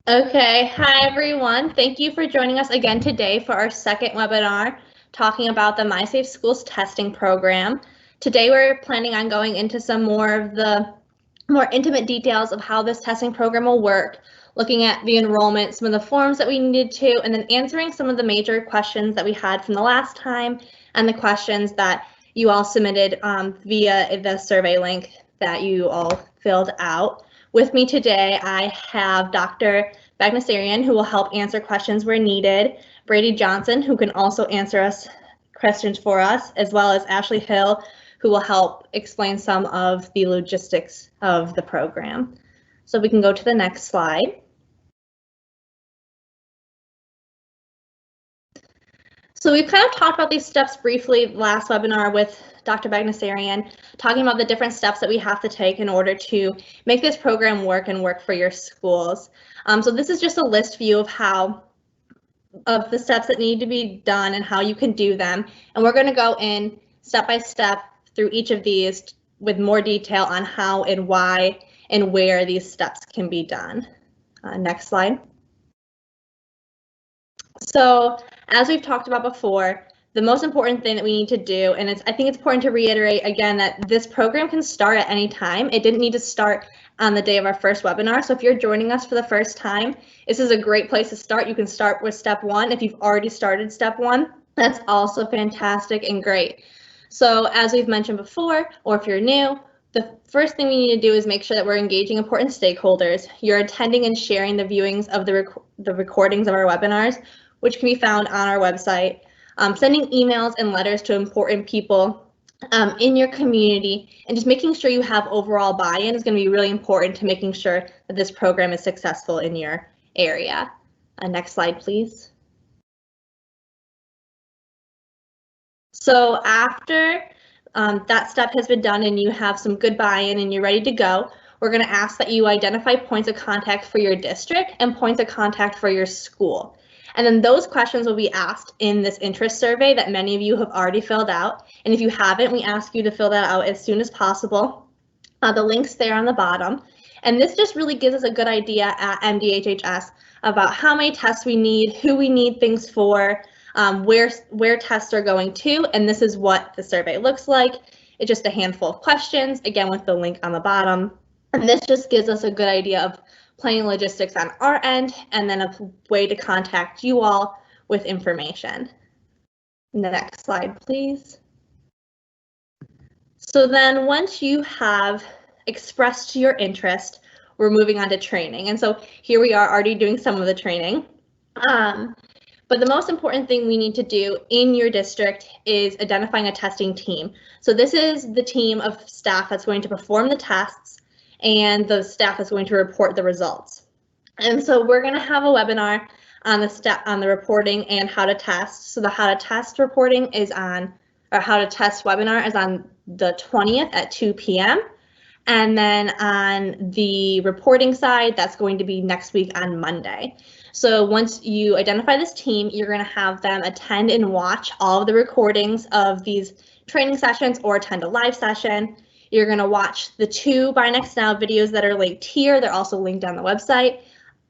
Okay, hi everyone. Thank you for joining us again today for our second webinar talking about the MySafe Schools testing program. Today we're planning on going into some more of the more intimate details of how this testing program will work, looking at the enrollment, some of the forms that we needed to, and then answering some of the major questions that we had from the last time and the questions that you all submitted via the survey link that you all filled out. With me today, I have Dr. Bagnesarian, who will help answer questions where needed, Brady Johnson, who can also answer us questions for us, as well as Ashley Hill, who will help explain some of the logistics of the program. So we can go to the next slide. So we've kind of talked about these steps briefly last webinar with Dr. Bagnesarian, talking about the different steps that we have to take in order to make this program work and work for your schools. So this is just a list view of the steps that need to be done and how you can do them. And we're going to go in step by step through each of these with more detail on how and why and where these steps can be done. Next slide. So as we've talked about before, the most important thing that we need to do, and I think it's important to reiterate again that this program can start at any time. It didn't need to start on the day of our first webinar. So if you're joining us for the first time, this is a great place to start. You can start with step 1. If you've already started step 1, that's also fantastic and great. So as we've mentioned before, or if you're new, the first thing we need to do is make sure that we're engaging important stakeholders. You're attending and sharing the viewings of the recordings of our webinars, which can be found on our website. Sending emails and letters to important people in your community, and just making sure you have overall buy-in is going to be really important to making sure that this program is successful in your area. Next slide, please. So after that step has been done and you have some good buy-in and you're ready to go, we're going to ask that you identify points of contact for your district and points of contact for your school. And then those questions will be asked in this interest survey that many of you have already filled out. And if you haven't, we ask you to fill that out as soon as possible. The link's there on the bottom. And this just really gives us a good idea at MDHHS about how many tests we need, who we need things for, where tests are going to, and this is what the survey looks like. It's just a handful of questions, again with the link on the bottom. And this just gives us a good idea of planning logistics on our end, and then a way to contact you all with information. Next slide, please. So then once you have expressed your interest, we're moving on to training. And so here we are already doing some of the training. But the most important thing we need to do in your district is identifying a testing team. So this is the team of staff that's going to perform the tests and the staff is going to report the results. And so we're going to have a webinar on the reporting and how to test. So the how to test reporting is on, or how to test webinar is on the 20th at 2 p.m. And then on the reporting side, that's going to be next week on Monday. So once you identify this team, you're going to have them attend and watch all of the recordings of these training sessions or attend a live session. You're going to watch the 2 Buy Next Now videos that are linked here. They're also linked on the website.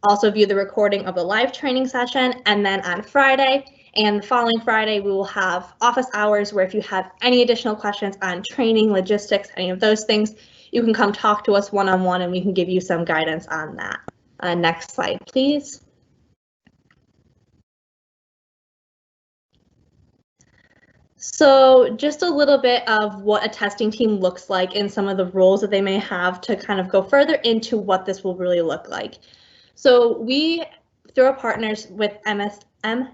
Also view the recording of the live training session. And then on Friday and the following Friday, we will have office hours where if you have any additional questions on training, logistics, any of those things, you can come talk to us one-on-one and we can give you some guidance on that. Next slide, please. So just a little bit of what a testing team looks like and some of the roles that they may have to kind of go further into what this will really look like. So we, through our partners with MHSAA,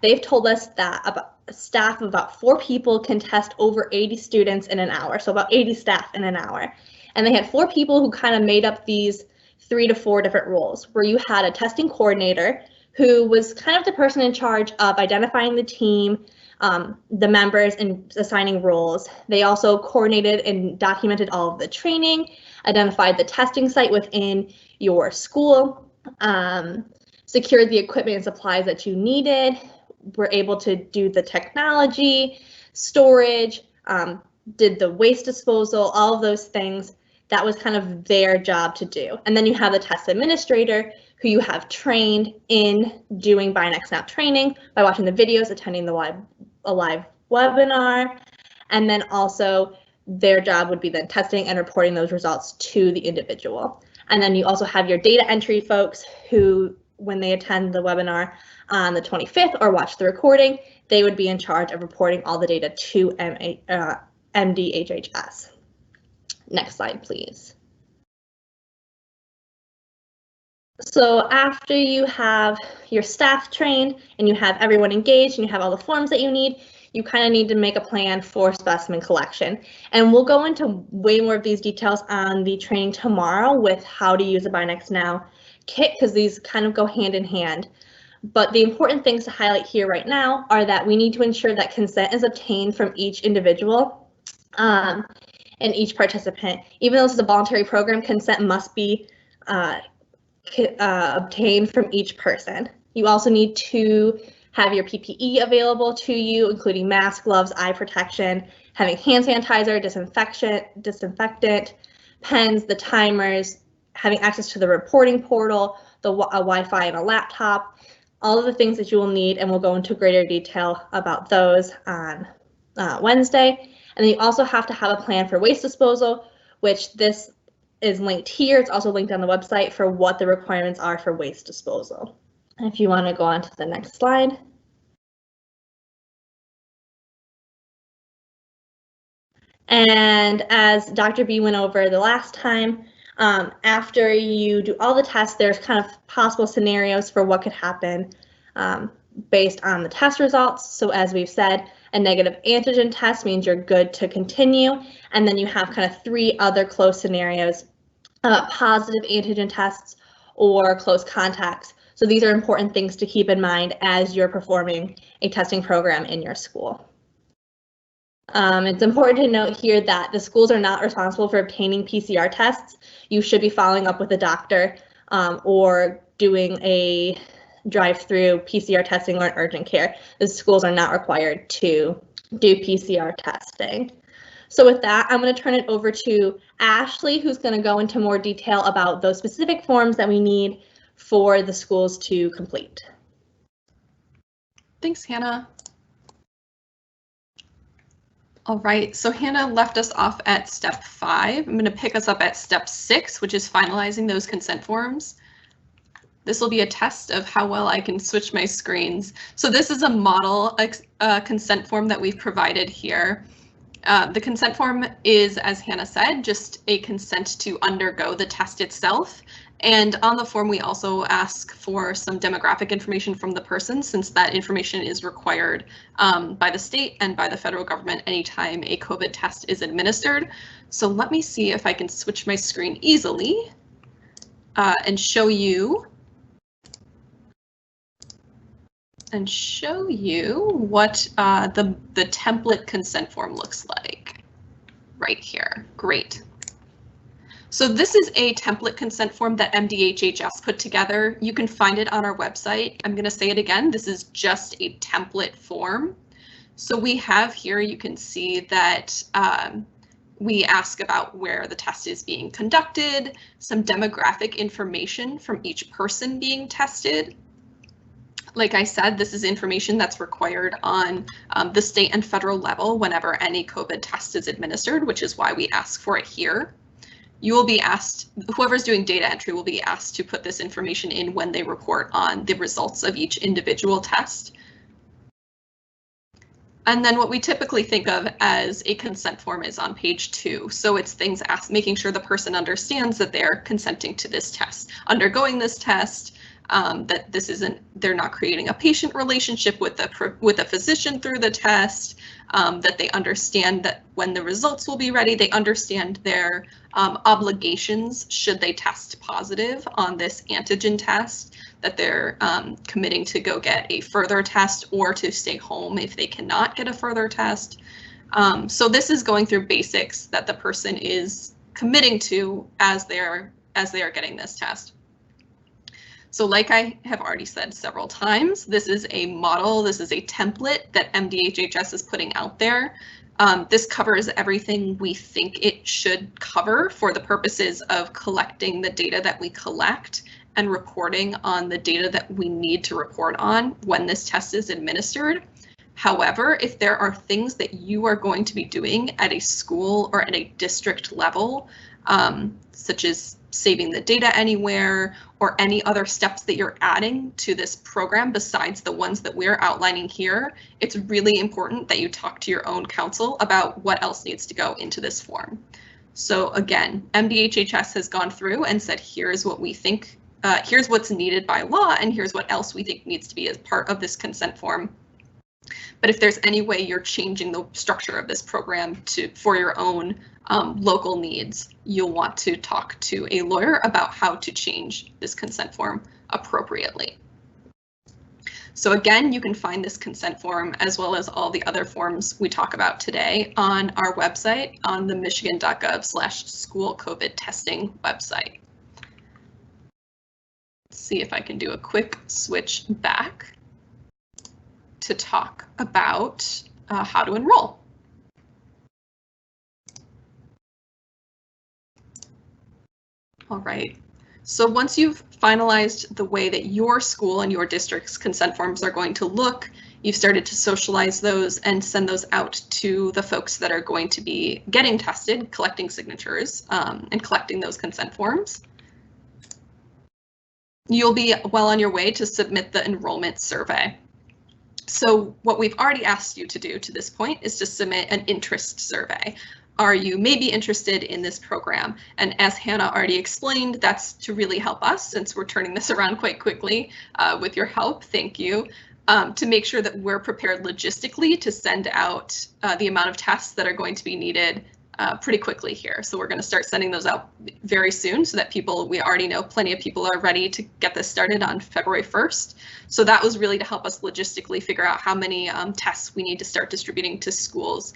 they've told us that about a staff of about 4 people can test over 80 students in an hour, so about 80 staff in an hour. And they had 4 people who kind of made up these 3 to 4 different roles, where you had a testing coordinator who was kind of the person in charge of identifying the team, the members, and assigning roles. They also coordinated and documented all of the training, identified the testing site within your school, secured the equipment and supplies that you needed, were able to do the technology, storage, did the waste disposal, all of those things That was kind of their job to do. And then you have the test administrator who you have trained in doing Buy Next Now training by watching the videos, attending a live webinar, and then also their job would be then testing and reporting those results to the individual. And then you also have your data entry folks who, when they attend the webinar on the 25th or watch the recording, they would be in charge of reporting all the data to MDHHS. Next slide, please. So after you have your staff trained and you have everyone engaged and you have all the forms that you need, you kind of need to make a plan for specimen collection. And we'll go into way more of these details on the training tomorrow with how to use a Buy Next Now kit, because these kind of go hand in hand. But the important things to highlight here right now are that we need to ensure that consent is obtained from each individual and each participant. Even though this is a voluntary program, consent must be obtained from each person. You also need to have your PPE available to you, including mask, gloves, eye protection, having hand sanitizer, disinfectant, pens, the timers, having access to the reporting portal, a Wi-Fi and a laptop, all of the things that you will need, and we'll go into greater detail about those on Wednesday. And then you also have to have a plan for waste disposal, which this is linked here. It's also linked on the website for what the requirements are for waste disposal. And if you want to go on to the next slide. And as Dr. B went over the last time, after you do all the tests, there's kind of possible scenarios for what could happen based on the test results. So as we've said, a negative antigen test means you're good to continue. And then you have kind of 3 other close scenarios, positive antigen tests or close contacts. So these are important things to keep in mind as you're performing a testing program in your school. It's important to note here that the schools are not responsible for obtaining PCR tests. You should be following up with a doctor or doing a drive-through PCR testing or an urgent care. The schools are not required to do PCR testing. So with that, I'm going to turn it over to Ashley, who's going to go into more detail about those specific forms that we need for the schools to complete. Thanks, Hannah. All right, so Hannah left us off at step 5. I'm going to pick us up at step 6, which is finalizing those consent forms. This will be a test of how well I can switch my screens. So this is a model consent form that we've provided here. The consent form is, as Hannah said, just a consent to undergo the test itself. And on the form, we also ask for some demographic information from the person, since that information is required by the state and by the federal government anytime a COVID test is administered. So let me see if I can switch my screen easily and show you what the template consent form looks like right here. Great. So this is a template consent form that MDHHS put together. You can find it on our website. I'm going to say it again. This is just a template form. So we have here, you can see that we ask about where the test is being conducted, some demographic information from each person being tested. Like I said, this is information that's required on the state and federal level whenever any COVID test is administered, which is why we ask for it here. You will be asked, whoever's doing data entry will be asked to put this information in when they report on the results of each individual test. And then what we typically think of as a consent form is on page 2. So it's things making sure the person understands that they're consenting to this test, undergoing this test, that this isn't, they're not creating a patient relationship with a physician through the test, that they understand that when the results will be ready, they understand their obligations should they test positive on this antigen test, that they're committing to go get a further test or to stay home if they cannot get a further test. So this is going through basics that the person is committing to as they are getting this test. So like I have already said several times, this is a model, this is a template that MDHHS is putting out there. This covers everything we think it should cover for the purposes of collecting the data that we collect and reporting on the data that we need to report on when this test is administered. However, if there are things that you are going to be doing at a school or at a district level, such as saving the data anywhere or any other steps that you're adding to this program besides the ones that we're outlining here, it's really important that you talk to your own counsel about what else needs to go into this form. So again, MDHHS has gone through and said, here's what we think, here's what's needed by law, and here's what else we think needs to be as part of this consent form. But if there's any way you're changing the structure of this program for your own local needs, you'll want to talk to a lawyer about how to change this consent form appropriately. So again, you can find this consent form as well as all the other forms we talk about today on our website on the michigan.gov/school COVID testing website. Let's see if I can do a quick switch back to talk about how to enroll. All right, so once you've finalized the way that your school and your district's consent forms are going to look, you've started to socialize those and send those out to the folks that are going to be getting tested, collecting signatures, and collecting those consent forms. You'll be well on your way to submit the enrollment survey. So what we've already asked you to do to this point is to submit an interest survey. Are you maybe interested in this program? And as Hannah already explained, that's to really help us, since we're turning this around quite quickly with your help, thank you, to make sure that we're prepared logistically to send out the amount of tests that are going to be needed pretty quickly here. So we're going to start sending those out very soon so that we already know plenty of people are ready to get this started on February 1st. So that was really to help us logistically figure out how many tests we need to start distributing to schools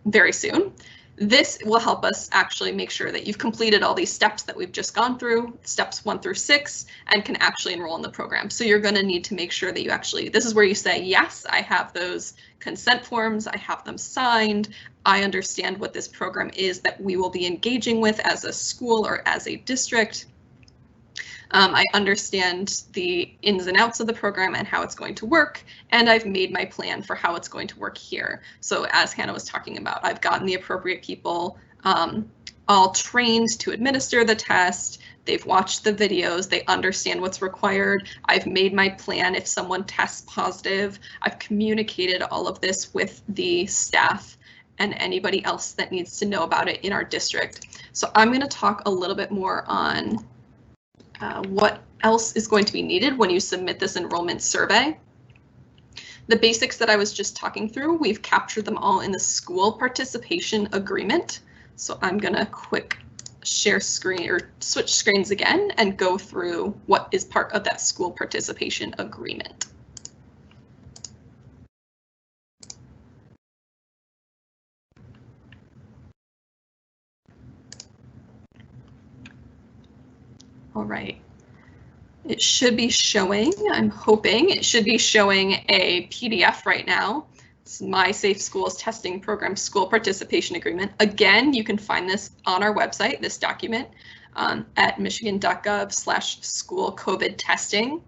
very soon. This will help us actually make sure that you've completed all these steps that we've just gone through, steps 1 through 6, and can actually enroll in the program. So you're going to need to make sure that you actually, this is where you say, yes, I have those consent forms, I have them signed, I understand what this program is that we will be engaging with as a school or as a district. I understand the ins and outs of the program and how it's going to work, and I've made my plan for how it's going to work here. So as Hannah was talking about, I've gotten the appropriate people all trained to administer the test. They've watched the videos, they understand what's required. I've made my plan if someone tests positive. I've communicated all of this with the staff and anybody else that needs to know about it in our district. So I'm going to talk a little bit more on what else is going to be needed when you submit this enrollment survey. The basics that I was just talking through, we've captured them all in the school participation agreement. So I'm going to quick share screen or switch screens again and go through what is part of that school participation agreement. All right, it should be showing, I'm hoping it should be showing a PDF right now. It's My Safe Schools Testing Program School Participation Agreement. Again, you can find this on our website, this document, at michigan.gov/school COVID testing.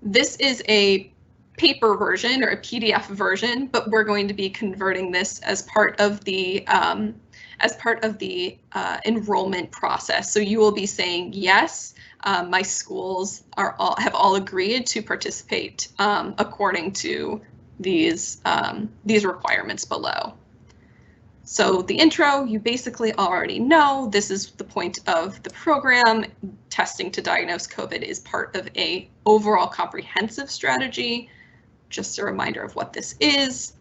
This is a paper version or a PDF version, but we're going to be converting this as part of the enrollment process. So you will be saying, yes, my schools have all agreed to participate according to these requirements below. So the intro, you basically already know. This is the point of the program. Testing to diagnose COVID is part of an overall comprehensive strategy. Just a reminder of what this is.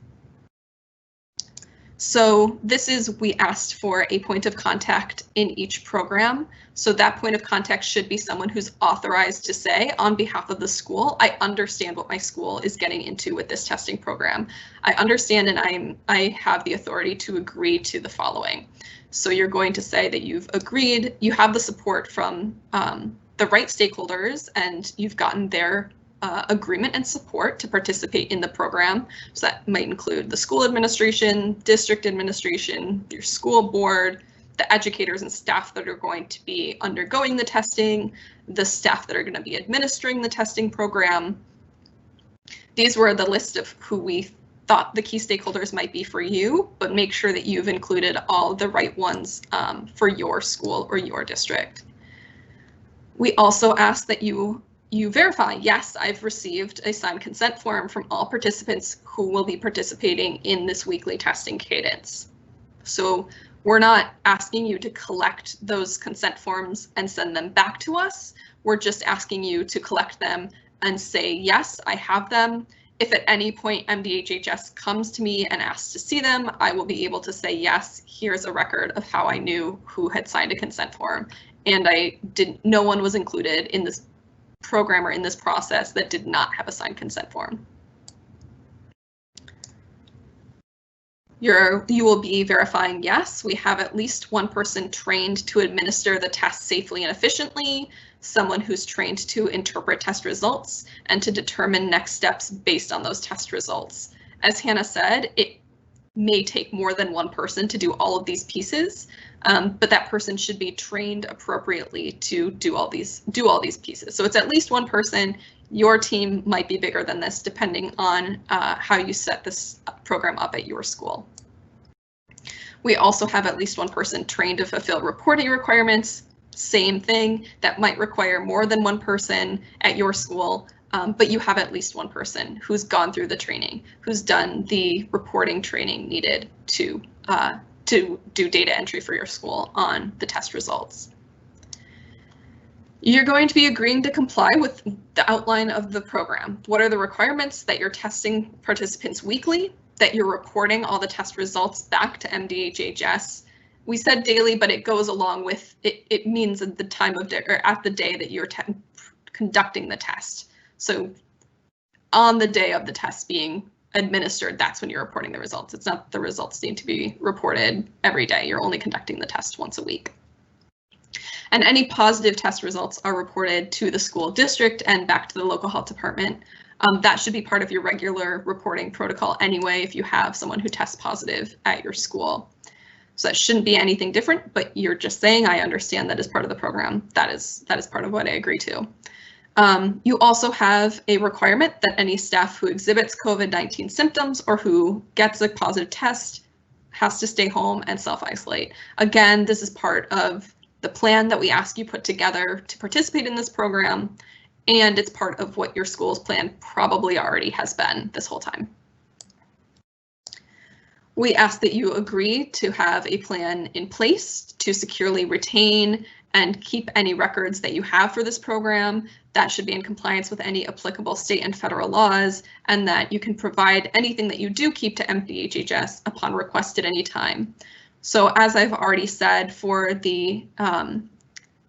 So this is, we asked for a point of contact in each program. So that point of contact should be someone who's authorized to say, on behalf of the school, I understand what my school is getting into with this testing program. I understand and I have the authority to agree to the following. So you're going to say that you've agreed, you have the support from the right stakeholders, and you've gotten their agreement and support to participate in the program. So that might include the school administration, district administration, your school board, the educators and staff that are going to be undergoing the testing, the staff that are going to be administering the testing program. These were the list of who we thought the key stakeholders might be for you, but make sure that you've included all the right ones for your school or your district. We also ask that you verify, yes, I've received a signed consent form from all participants who will be participating in this weekly testing cadence. So we're not asking you to collect those consent forms and send them back to us. We're just asking you to collect them and say, yes, I have them. If at any point MDHHS comes to me and asks to see them, I will be able to say, yes, here's a record of how I knew who had signed a consent form. And no one was included in this program or in this process that did not have a signed consent form. You will be verifying, yes, we have at least one person trained to administer the test safely and efficiently, someone who's trained to interpret test results and to determine next steps based on those test results. As Hannah said, it may take more than one person to do all of these pieces, but that person should be trained appropriately to do all these pieces. So it's at least one person. Your team might be bigger than this, depending on how you set this program up at your school. We also have at least one person trained to fulfill reporting requirements. Same thing, that might require more than one person at your school, but you have at least one person who's gone through the training, who's done the reporting training needed to do data entry for your school on the test results. You're going to be agreeing to comply with the outline of the program. What are the requirements? That you're testing participants weekly, that you're reporting all the test results back to MDHHS. We said daily, but it goes along with, it means at the time of day, or at the day that you're conducting the test. So on the day of the test being administered, that's when you're reporting the results. It's not the results need to be reported every day. You're only conducting the test once a week. And any positive test results are reported to the school district and back to the local health department. That should be part of your regular reporting protocol anyway if you have someone who tests positive at your school. So that shouldn't be anything different, but you're just saying, I understand that as part of the program. That is part of what I agree to. You also have a requirement that any staff who exhibits COVID-19 symptoms or who gets a positive test has to stay home and self-isolate. Again, this is part of the plan that we ask you put together to participate in this program, and it's part of what your school's plan probably already has been this whole time. We ask that you agree to have a plan in place to securely retain and keep any records that you have for this program. That should be in compliance with any applicable state and federal laws, and that you can provide anything that you do keep to MDHHS upon request at any time. So as I've already said, for the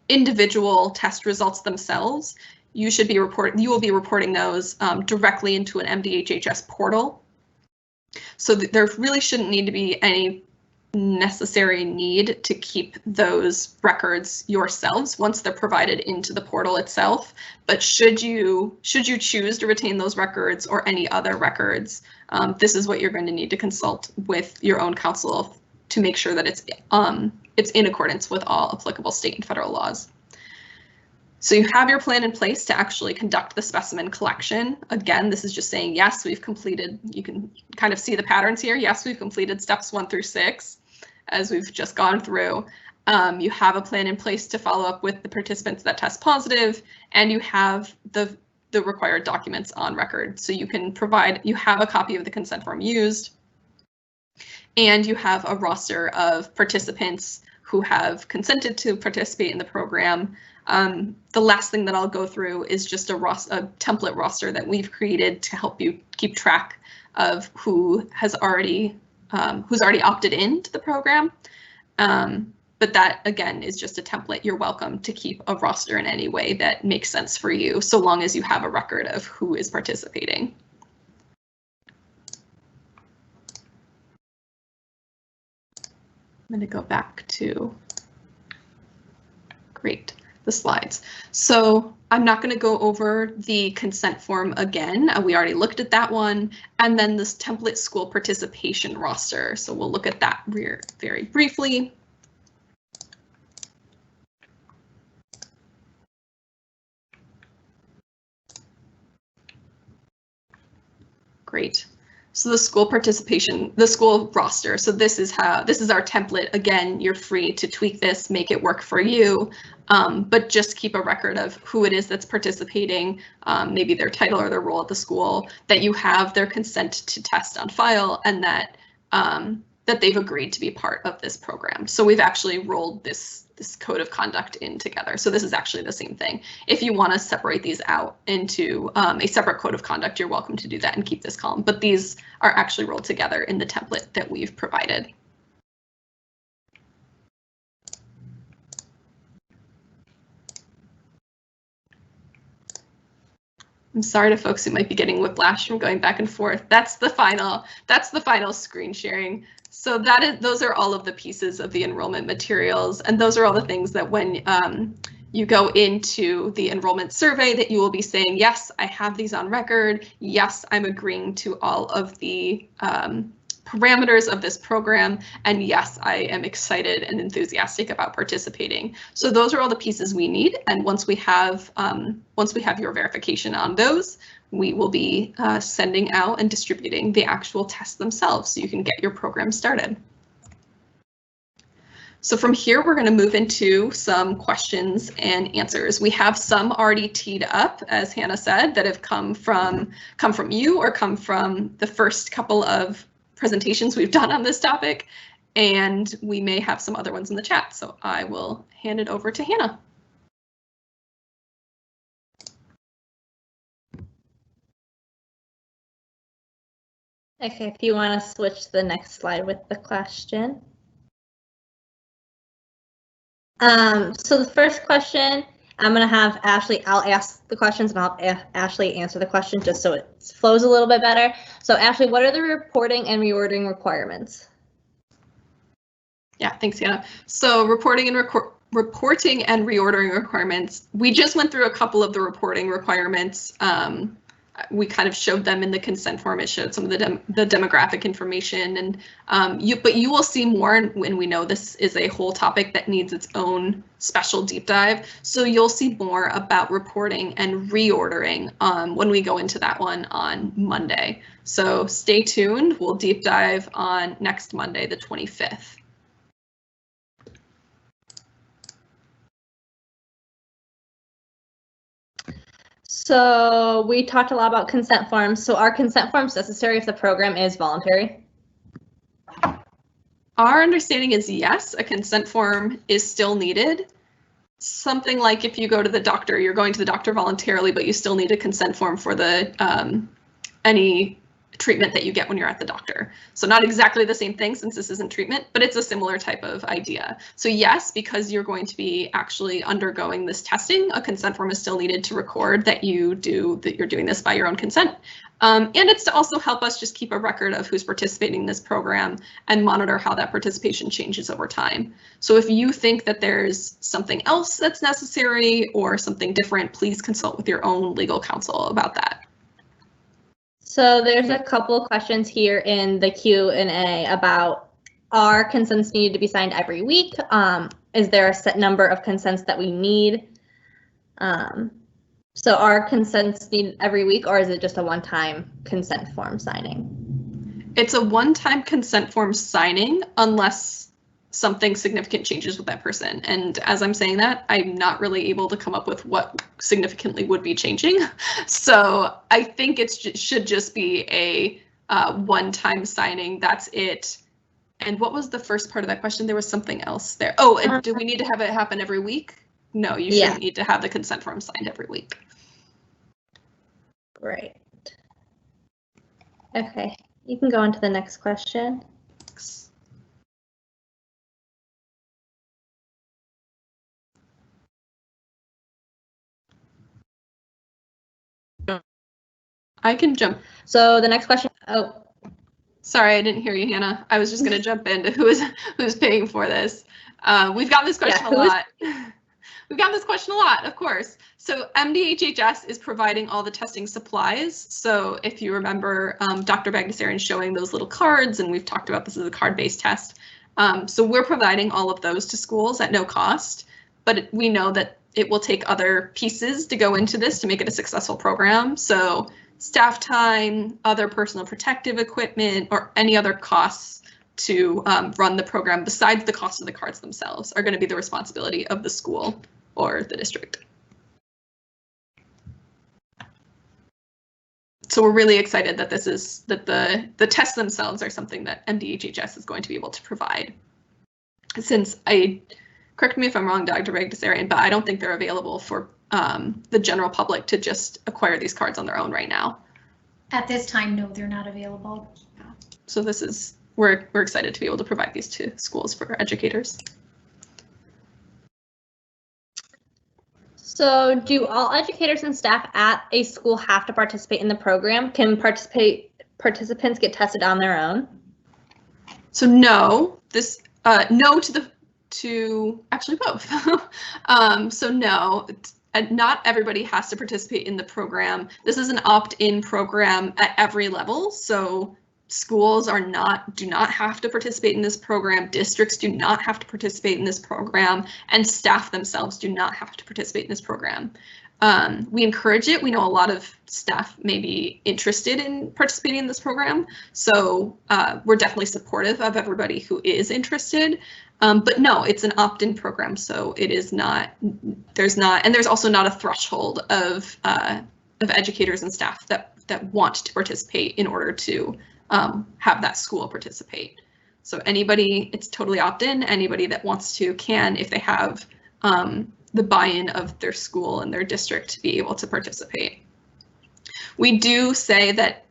individual test results themselves, you will be reporting those directly into an MDHHS portal. So there really shouldn't need to be any necessary need to keep those records yourselves once they're provided into the portal itself. But should you choose to retain those records or any other records, this is what you're going to need to consult with your own counsel to make sure that it's in accordance with all applicable state and federal laws. So you have your plan in place to actually conduct the specimen collection. Again, this is just saying, yes, we've completed, you can kind of see the patterns here. Yes, we've completed steps 1 through 6, as we've just gone through. You have a plan in place to follow up with the participants that test positive, and you have the required documents on record. So you can provide, you have a copy of the consent form used, and you have a roster of participants who have consented to participate in the program. The last thing that I'll go through is just a template roster that we've created to help you keep track of who's already opted into the program. But that, again, is just a template. You're welcome to keep a roster in any way that makes sense for you, so long as you have a record of who is participating. I'm going to go back to, great. the slides. So I'm not going to go over the consent form again. We already looked at that one. And then this template school participation roster. So we'll look at that very briefly. Great. So the school participation, the school roster. So this is our template. Again, you're free to tweak this, make it work for you, but just keep a record of who it is that's participating, maybe their title or their role at the school, that you have their consent to test on file, and that that they've agreed to be part of this program. So we've actually rolled this code of conduct in together. So this is actually the same thing. If you want to separate these out into a separate code of conduct, you're welcome to do that and keep this column. But these are actually rolled together in the template that we've provided. I'm sorry to folks who might be getting whiplash from going back and forth. That's the final screen sharing. So those are all of the pieces of the enrollment materials, and those are all the things that when you go into the enrollment survey that you will be saying, yes, I have these on record. Yes, I'm agreeing to all of the parameters of this program, and yes, I am excited and enthusiastic about participating. So those are all the pieces we need, and once we have your verification on those, we will be sending out and distributing the actual tests themselves so you can get your program started. So from here, we're going to move into some questions and answers. We have some already teed up, as Hannah said, that have come from you or come from the first couple of presentations we've done on this topic, and we may have some other ones in the chat. So I will hand it over to Hannah. Okay, if you want to switch to the next slide with the question. So the first question, I'm going to have Ashley, I'll ask the questions and I'll have Ashley answer the question just so it flows a little bit better. So Ashley, what are the reporting and reordering requirements? Yeah, thanks, Hannah. So reporting and reordering requirements, we just went through a couple of the reporting requirements. We kind of showed them in the consent form. It showed some of the demographic information, and but you will see more when we know this is a whole topic that needs its own special deep dive. So you'll see more about reporting and reordering when we go into that one on Monday. So stay tuned. We'll deep dive on next Monday, the 25th. So we talked a lot about consent forms. So are consent forms necessary if the program is voluntary? Our understanding is yes, a consent form is still needed. Something like if you go to the doctor, you're going to the doctor voluntarily, but you still need a consent form for the any treatment that you get when you're at the doctor. So not exactly the same thing since this isn't treatment, but it's a similar type of idea. So yes, because you're going to be actually undergoing this testing, a consent form is still needed to record that you're doing this by your own consent. And it's to also help us just keep a record of who's participating in this program and monitor how that participation changes over time. So if you think that there's something else that's necessary or something different, please consult with your own legal counsel about that. So there's a couple of questions here in the Q&A about, are consents needed to be signed every week? Is there a set number of consents that we need? So are consents needed every week, or is it just a one-time consent form signing? It's a one-time consent form signing unless something significant changes with that person. And as I'm saying that, I'm not really able to come up with what significantly would be changing. So I think it should just be a one-time signing. That's it. And what was the first part of that question? There was something else there. Oh, and do we need to have it happen every week? No, you shouldn't need to have the consent form signed every week. Great. Okay, you can go on to the next question. I can jump. So the next question, oh. Sorry, I didn't hear you, Hannah. I was just going to jump into who's paying for this. We've gotten this question a lot. We've gotten this question a lot, of course. So MDHHS is providing all the testing supplies. So if you remember Dr. Bagdasarian showing those little cards, and we've talked about this as a card-based test. So we're providing all of those to schools at no cost, but we know that it will take other pieces to go into this to make it a successful program. So staff time, other personal protective equipment, or any other costs to run the program besides the cost of the cards themselves are going to be the responsibility of the school or the district. So we're really excited that the tests themselves are something that MDHHS is going to be able to provide. Since correct me if I'm wrong, Dr. Bagdasarian, but I don't think they're available for the general public to just acquire these cards on their own right now. At this time, no, they're not available. So this is, we're excited to be able to provide these to schools for educators. So do all educators and staff at a school have to participate in the program? Can participants get tested on their own? So no, no to actually both. So no, not everybody has to participate in the program. This is an opt-in program at every level. So schools do not have to participate in this program. Districts do not have to participate in this program, and staff themselves do not have to participate in this program. We encourage it. We know a lot of staff may be interested in participating in this program, so we're definitely supportive of everybody who is interested. But no, it's an opt-in program, so it is not. There's also not a threshold of educators and staff that want to participate in order to have that school participate. So anybody, it's totally opt-in. Anybody that wants to can, if they have the buy-in of their school and their district, to be able to participate. We do say that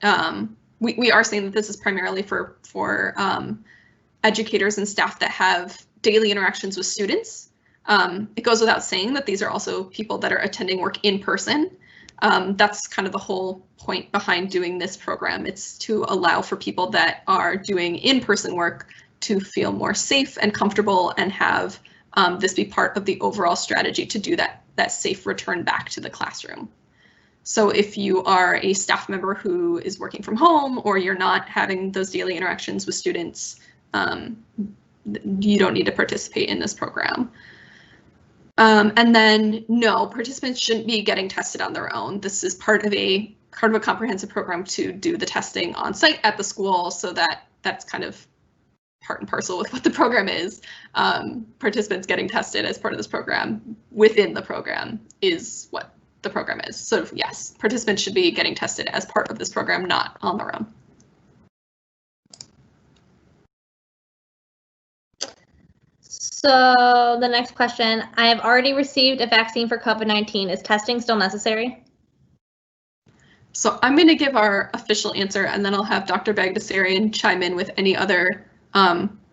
we are saying that this is primarily for educators and staff that have daily interactions with students. It goes without saying that these are also people that are attending work in person. That's kind of the whole point behind doing this program. It's to allow for people that are doing in-person work to feel more safe and comfortable and have this be part of the overall strategy to do that safe return back to the classroom. So if you are a staff member who is working from home, or you're not having those daily interactions with students, you don't need to participate in this program. And then no, participants shouldn't be getting tested on their own. This is part of a comprehensive program to do the testing on site at the school, so that's kind of part and parcel with what the program is. Participants getting tested as part of this program within the program is what the program is. So yes, participants should be getting tested as part of this program, not on their own. So the next question, I have already received a vaccine for COVID-19. Is testing still necessary? So I'm going to give our official answer, and then I'll have Dr. Bagdasarian chime in with any other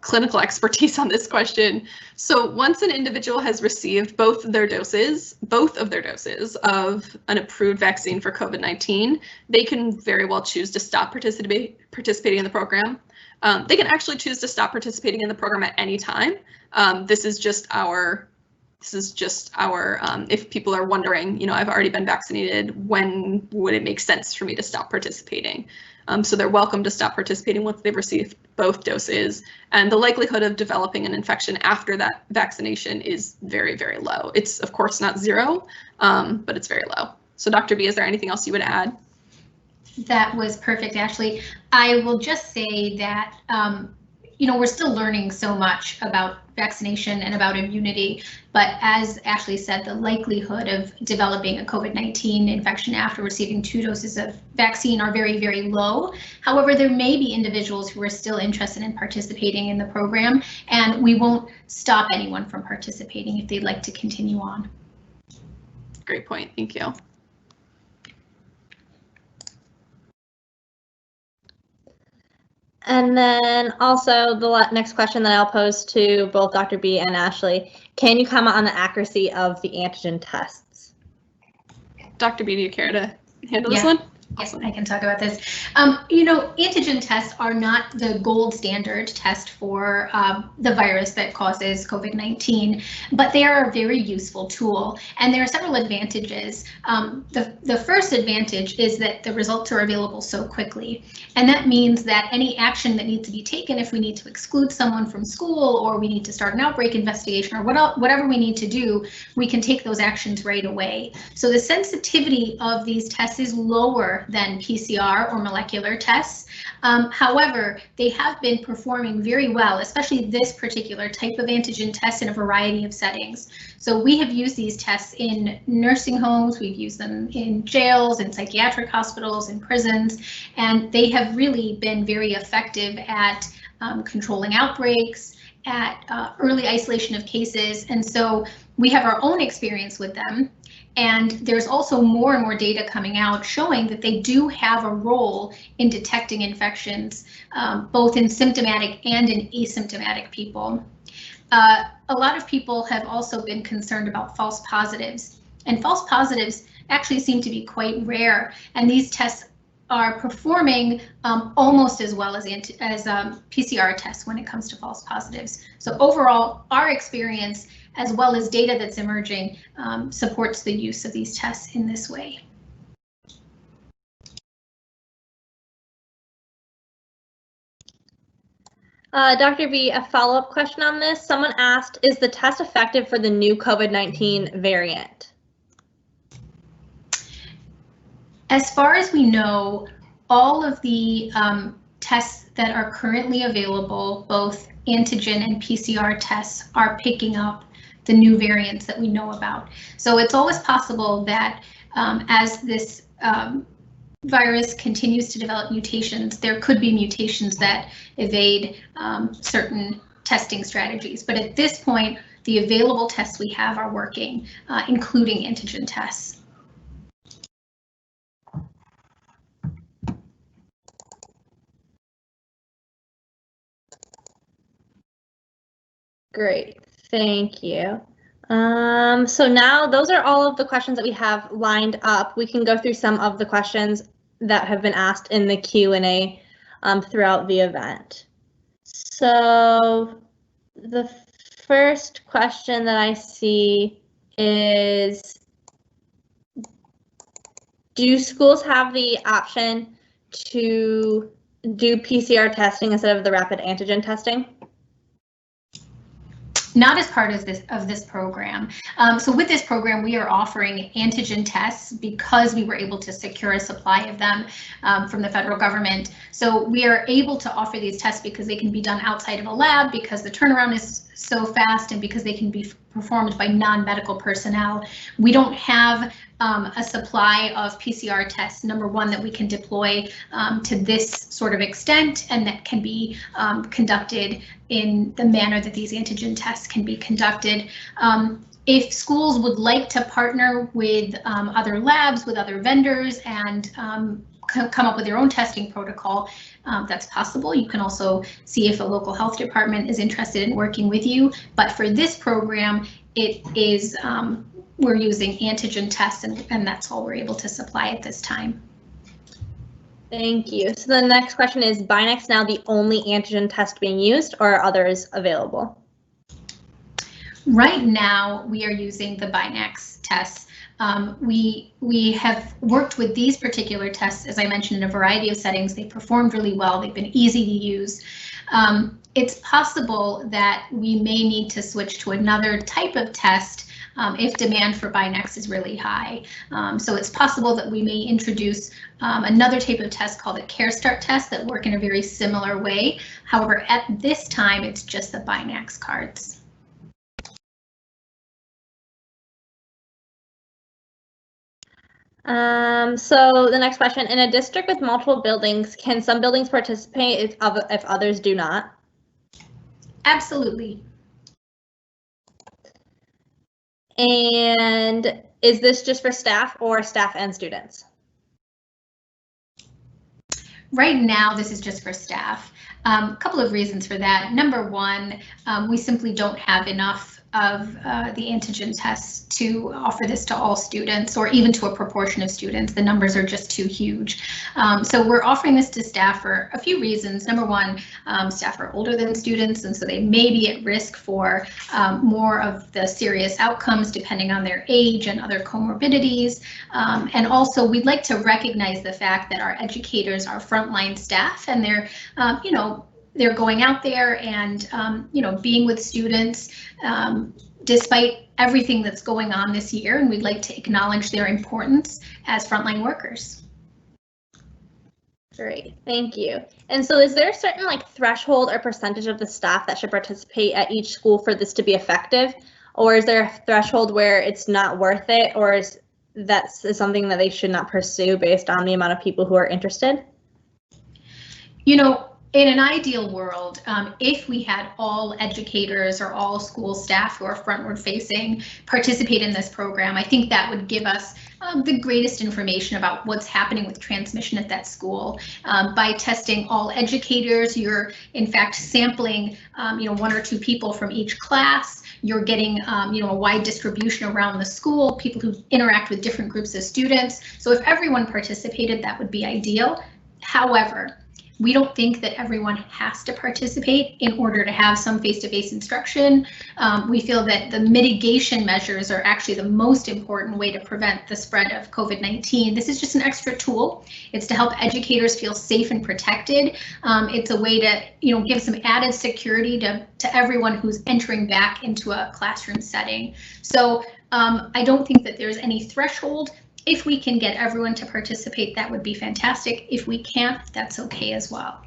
clinical expertise on this question. So once an individual has received both of their doses of an approved vaccine for COVID-19, they can very well choose to stop participating in the program. They can actually choose to stop participating in the program at any time. This is just our, if people are wondering, you know, I've already been vaccinated, when would it make sense for me to stop participating? So they're welcome to stop participating once they've received both doses. And the likelihood of developing an infection after that vaccination is very, very low. It's of course not zero, but it's very low. So Dr. B, is there anything else you would add? That was perfect, Ashley. I will just say that, you know, we're still learning so much about vaccination and about immunity, but as Ashley said, the likelihood of developing a COVID-19 infection after receiving 2 doses of vaccine are very, very low. However, there may be individuals who are still interested in participating in the program, and we won't stop anyone from participating if they'd like to continue on. Great point, thank you. And then also the next question that I'll pose to both Dr. B and Ashley, can you comment on the accuracy of the antigen tests? Dr. B, do you care to handle this one? Awesome. I can talk about this. You know, antigen tests are not the gold standard test for the virus that causes COVID-19, but they are a very useful tool, and there are several advantages. The first advantage is that the results are available so quickly, and that means that any action that needs to be taken, if we need to exclude someone from school or we need to start an outbreak investigation or whatever we need to do, we can take those actions right away. So the sensitivity of these tests is lower than PCR or molecular tests. However, they have been performing very well, especially this particular type of antigen test in a variety of settings. So we have used these tests in nursing homes, we've used them in jails, in psychiatric hospitals, in prisons, and they have really been very effective at controlling outbreaks, at early isolation of cases. And so we have our own experience with them. And there's also more and more data coming out showing that they do have a role in detecting infections, both in symptomatic and in asymptomatic people. A lot of people have also been concerned about false positives, and false positives actually seem to be quite rare, and these tests are performing almost as well as PCR tests when it comes to false positives. So overall, our experience, as well as data that's emerging, supports the use of these tests in this way. Dr. B, a follow-up question on this. Someone asked, is the test effective for the new COVID-19 variant? As far as we know, all of the tests that are currently available, both antigen and PCR tests, are picking up the new variants that we know about. So it's always possible that as this virus continues to develop mutations, there could be mutations that evade certain testing strategies. But at this point, the available tests we have are working, including antigen tests. Great, thank you. So now those are all of the questions that we have lined up. We can go through some of the questions that have been asked in the Q&A throughout the event. So the first question that I see is, do schools have the option to do PCR testing instead of the rapid antigen testing? Not as part of this program. So with this program, we are offering antigen tests because we were able to secure a supply of them from the federal government. So we are able to offer these tests because they can be done outside of a lab, because the turnaround is so fast, and because they can be performed by non-medical personnel. We don't have a supply of PCR tests, number one, that we can deploy to this sort of extent and that can be conducted in the manner that these antigen tests can be conducted. If schools would like to partner with other labs, with other vendors, and come up with their own testing protocol, that's possible. You can also see if a local health department is interested in working with you. But for this program, it is we're using antigen tests, and that's all we're able to supply at this time. Thank you. So the next question is, Binax now the only antigen test being used, or are others available? Right now, we are using the Binax tests. We have worked with these particular tests, as I mentioned, in a variety of settings. They performed really well. They've been easy to use. It's possible that we may need to switch to another type of test if demand for Binax is really high. So it's possible that we may introduce another type of test called a Care Start test that work in a very similar way. However, at this time, it's just the Binax cards. So the next question, in a district with multiple buildings, can some buildings participate if others do not? Absolutely. And is this just for staff or staff and students? Right now, this is just for staff. A couple of reasons for that. Number one, we simply don't have enough of the antigen tests to offer this to all students, or even to a proportion of students. The numbers are just too huge. So we're offering this to staff for a few reasons. Number one, staff are older than students, and so they may be at risk for more of the serious outcomes depending on their age and other comorbidities. And also, we'd like to recognize the fact that our educators are frontline staff, and they're, they're going out there and, being with students despite everything that's going on this year, and we'd like to acknowledge their importance as frontline workers. Great, thank you. And so is there a certain threshold or percentage of the staff that should participate at each school for this to be effective? Or is there a threshold where it's not worth it, or is that something that they should not pursue based on the amount of people who are interested? In an ideal world, if we had all educators or all school staff who are frontward facing participate in this program, I think that would give us the greatest information about what's happening with transmission at that school. By testing all educators, you're in fact sampling, 1 or 2 people from each class. You're getting, a wide distribution around the school, people who interact with different groups of students. So if everyone participated, that would be ideal. However, we don't think that everyone has to participate in order to have some face-to-face instruction. We feel that the mitigation measures are actually the most important way to prevent the spread of COVID-19. This is just an extra tool. It's to help educators feel safe and protected. It's a way to, give some added security to everyone who's entering back into a classroom setting. So I don't think that there's any threshold. If we can get everyone to participate, that would be fantastic. If we can't, that's okay as well.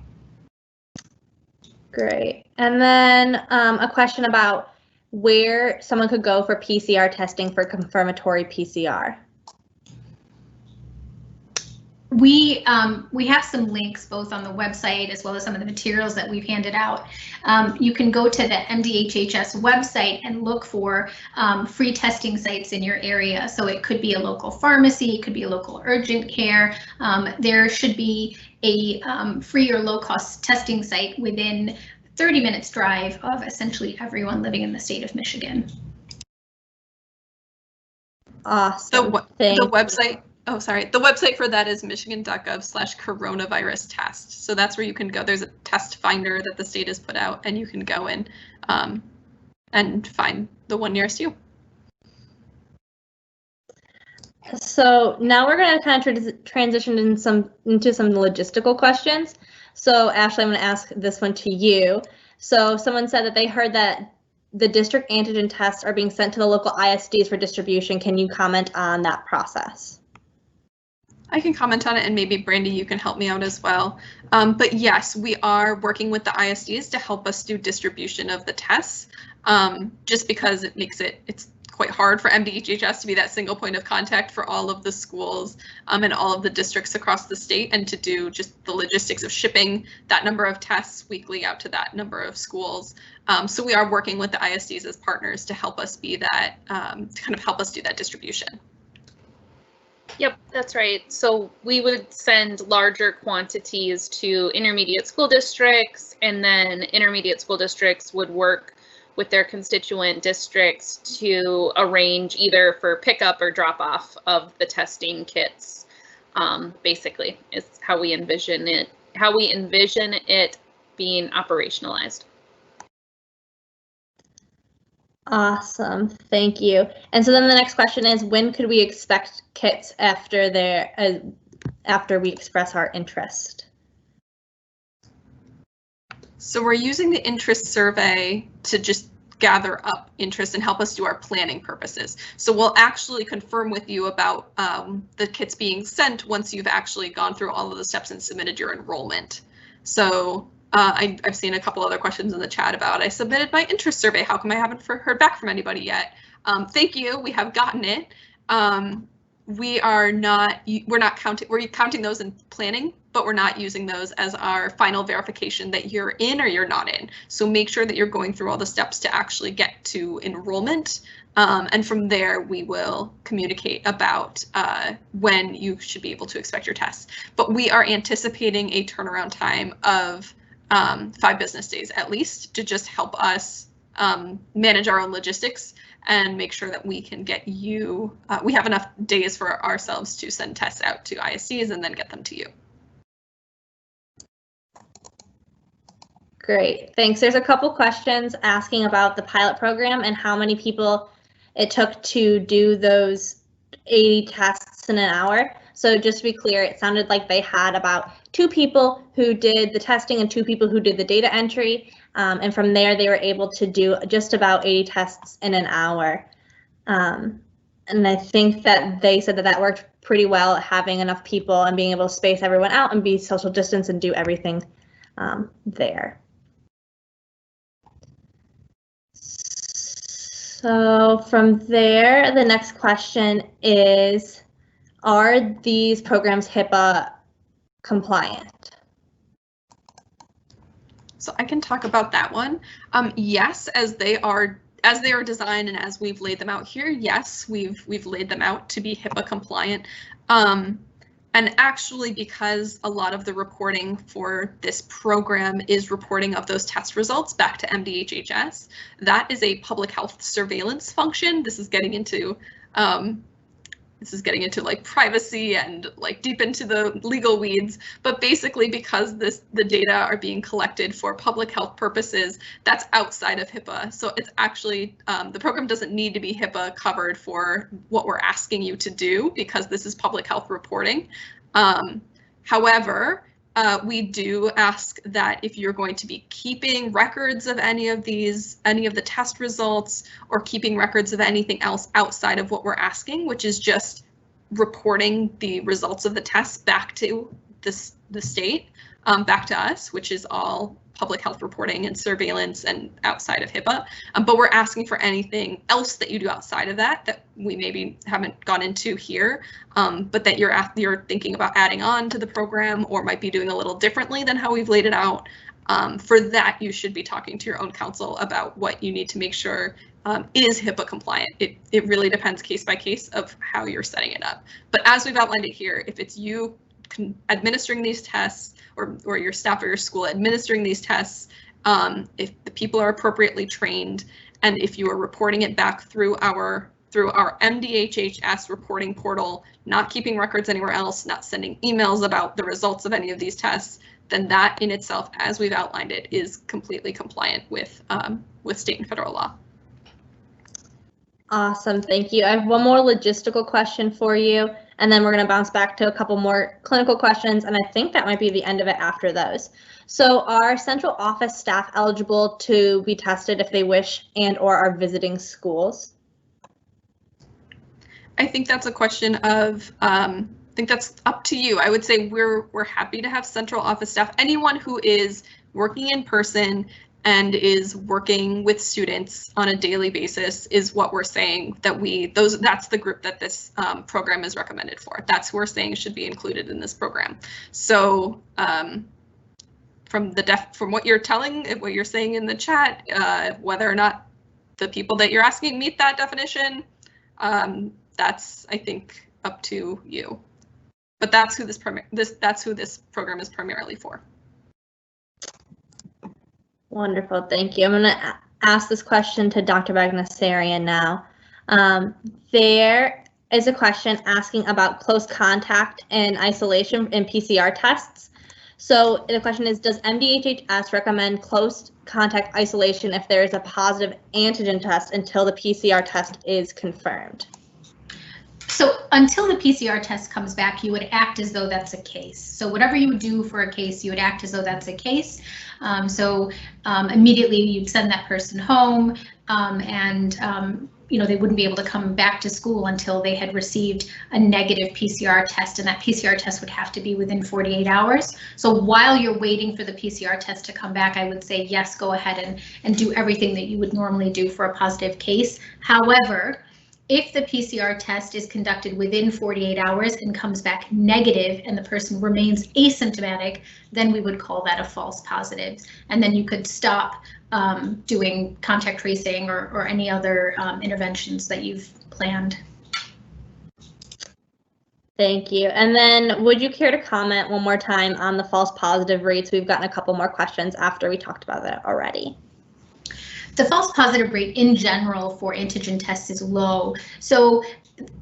Great. And then a question about where someone could go for PCR testing for confirmatory PCR. We have some links both on the website as well as some of the materials that we've handed out. You can go to the MDHHS website and look for free testing sites in your area. So it could be a local pharmacy, it could be a local urgent care. There should be a free or low-cost testing site within 30 minutes drive of essentially everyone living in the state of Michigan. Awesome. The website. Oh, sorry. The website for that is michigan.gov/coronavirus test. So that's where you can go. There's a test finder that the state has put out, and you can go in and find the one nearest you. So now we're going to kind of transition into some logistical questions. So Ashley, I'm going to ask this one to you. So someone said that they heard that the district antigen tests are being sent to the local ISDs for distribution. Can you comment on that process? I can comment on it, and maybe Brandy, you can help me out as well. But yes, we are working with the ISDs to help us do distribution of the tests, just because it makes it's quite hard for MDHHS to be that single point of contact for all of the schools and all of the districts across the state, and to do just the logistics of shipping that number of tests weekly out to that number of schools. So we are working with the ISDs as partners to help us be that, to kind of help us do that distribution. Yep, that's right. So we would send larger quantities to intermediate school districts, and then intermediate school districts would work with their constituent districts to arrange either for pickup or drop off of the testing kits. Basically, is how we envision it being operationalized. Awesome, thank you. And so then the next question is, when could we expect kits after we express our interest? So we're using the interest survey to just gather up interest and help us do our planning purposes. So we'll actually confirm with you about the kits being sent once you've actually gone through all of the steps and submitted your enrollment. So I've seen a couple other questions in the chat about, I submitted my interest survey, how come I haven't heard back from anybody yet? Thank you, we have gotten it. We're counting those in planning, but we're not using those as our final verification that you're in or you're not in. So make sure that you're going through all the steps to actually get to enrollment. And from there, we will communicate about when you should be able to expect your tests. But we are anticipating a turnaround time of 5 business days at least, to just help us manage our own logistics and make sure that we can get you, we have enough days for ourselves to send tests out to ISDs and then get them to you. Great, thanks. There's a couple questions asking about the pilot program and how many people it took to do those 80 tests in an hour. So just to be clear, it sounded like they had about 2 people who did the testing and 2 people who did the data entry. And from there, they were able to do just about 80 tests in an hour. And I think that they said that that worked pretty well, having enough people and being able to space everyone out and be social distance and do everything there. So from there, the next question is, are these programs HIPAA compliant? So I can talk about that one. Yes, as they are designed and as we've laid them out here, yes, we've laid them out to be HIPAA compliant. And actually, because a lot of the reporting for this program is reporting of those test results back to MDHHS, that is a public health surveillance function. This is getting into like privacy and like deep into the legal weeds, but basically because the data are being collected for public health purposes, that's outside of HIPAA. So it's actually, the program doesn't need to be HIPAA covered for what we're asking you to do because this is public health reporting. However, we do ask that if you're going to be keeping records of any of the test results or keeping records of anything else outside of what we're asking, which is just reporting the results of the tests back to the state, back to us, which is all public health reporting and surveillance and outside of HIPAA. But we're asking for anything else that you do outside of that we maybe haven't gone into here, but that you're thinking about adding on to the program or might be doing a little differently than how we've laid it out. For that, you should be talking to your own counsel about what you need to make sure is HIPAA compliant. It really depends case by case of how you're setting it up. But as we've outlined it here, if it's you administering these tests or your staff or your school administering these tests, if the people are appropriately trained, and if you are reporting it back through our MDHHS reporting portal, not keeping records anywhere else, not sending emails about the results of any of these tests, then that in itself, as we've outlined it, is completely compliant with state and federal law. Awesome, thank you. I have one more logistical question for you, and then we're going to bounce back to a couple more clinical questions, and I think that might be the end of it after those. So are central office staff eligible to be tested if they wish and or are visiting schools? I think that's a question of, I think that's up to you. I would say we're happy to have central office staff. Anyone who is working in person and is working with students on a daily basis is what we're saying that that's the group that this program is recommended for. That's who we're saying should be included in this program. So from what you're saying in the chat, whether or not the people that you're asking meet that definition, that's, I think, up to you. But that's who this program is primarily for. Wonderful, thank you. I'm going to ask this question to Dr. Bagnassarian now. There is a question asking about close contact and isolation in PCR tests. So the question is, does MDHHS recommend close contact isolation if there is a positive antigen test until the PCR test is confirmed? So until the PCR test comes back, you would act as though that's a case. So whatever you would do for a case, you would act as though that's a case. Immediately you'd send that person home, they wouldn't be able to come back to school until they had received a negative PCR test, and that PCR test would have to be within 48 hours. So while you're waiting for the PCR test to come back, I would say yes, go ahead and do everything that you would normally do for a positive case. However, if the PCR test is conducted within 48 hours and comes back negative and the person remains asymptomatic, then we would call that a false positive. And then you could stop doing contact tracing or any other interventions that you've planned. Thank you. And then would you care to comment one more time on the false positive rates? We've gotten a couple more questions after we talked about that already. The false positive rate in general for antigen tests is low. So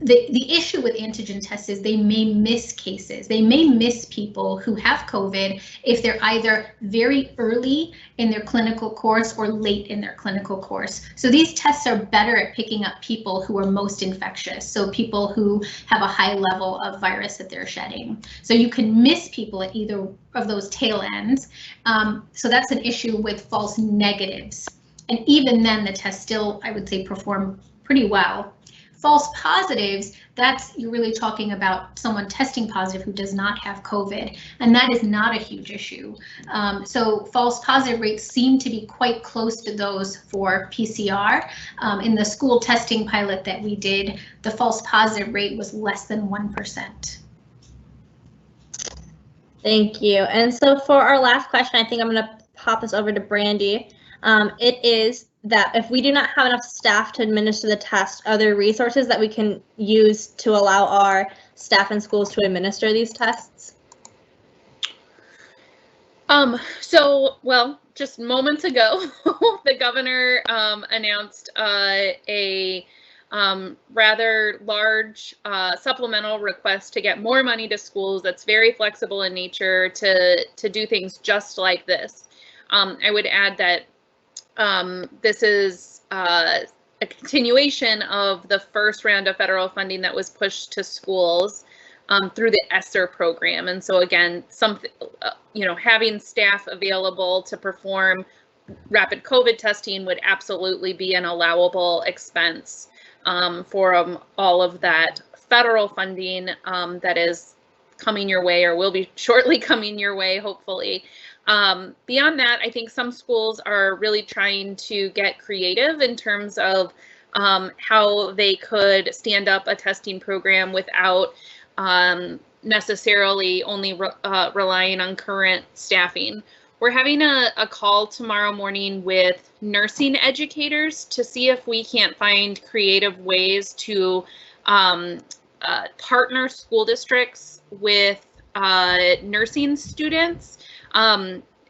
the issue with antigen tests is they may miss cases. They may miss people who have COVID if they're either very early in their clinical course or late in their clinical course. So these tests are better at picking up people who are most infectious. So people who have a high level of virus that they're shedding. So you can miss people at either of those tail ends. So that's an issue with false negatives. And even then the tests still, I would say, perform pretty well. False positives, that's you're really talking about someone testing positive who does not have COVID, and that is not a huge issue. So false positive rates seem to be quite close to those for PCR. In the school testing pilot that we did, the false positive rate was less than 1%. Thank you. And so for our last question, I think I'm going to pop this over to Brandy. It is that if we do not have enough staff to administer the test, are there resources that we can use to allow our staff and schools to administer these tests? Well, just moments ago, the governor announced a rather large supplemental request to get more money to schools that's very flexible in nature to do things just like this. I would add that this is a continuation of the first round of federal funding that was pushed to schools through the ESSER program. And so again, something, having staff available to perform rapid COVID testing would absolutely be an allowable expense for all of that federal funding that is coming your way or will be shortly coming your way, hopefully. Beyond that, I think some schools are really trying to get creative in terms of how they could stand up a testing program without necessarily only relying on current staffing. We're having a call tomorrow morning with nursing educators to see if we can't find creative ways to partner school districts with nursing students.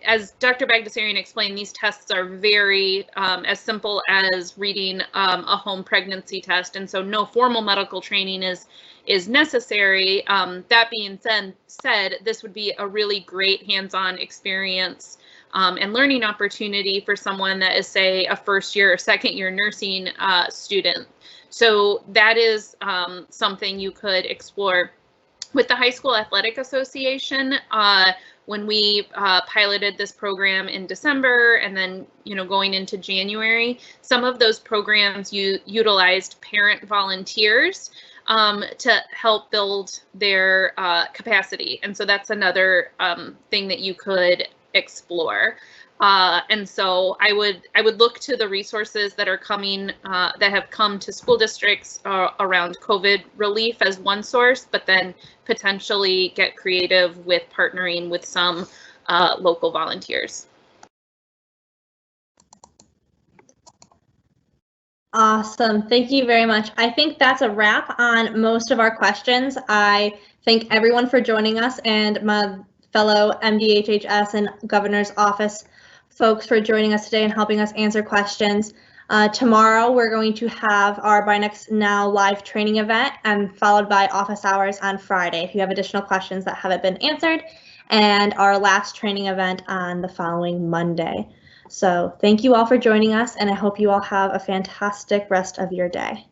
As Dr. Bagdasarian explained, these tests are very as simple as reading a home pregnancy test, and so no formal medical training is necessary. That being said, this would be a really great hands-on experience and learning opportunity for someone that is, say, a first year or second year nursing student. So that is something you could explore. With the High School Athletic Association, when we piloted this program in December and then, going into January, some of those programs utilized parent volunteers to help build their capacity. And so that's another thing that you could explore. And so I would look to the resources that are coming, that have come to school districts around COVID relief as one source, but then potentially get creative with partnering with some local volunteers. Awesome. Thank you very much. I think that's a wrap on most of our questions. I thank everyone for joining us and my fellow MDHHS and Governor's Office folks for joining us today and helping us answer questions. Tomorrow we're going to have our Binex Now live training event and followed by office hours on Friday if you have additional questions that haven't been answered, and our last training event on the following Monday. So thank you all for joining us, and I hope you all have a fantastic rest of your day.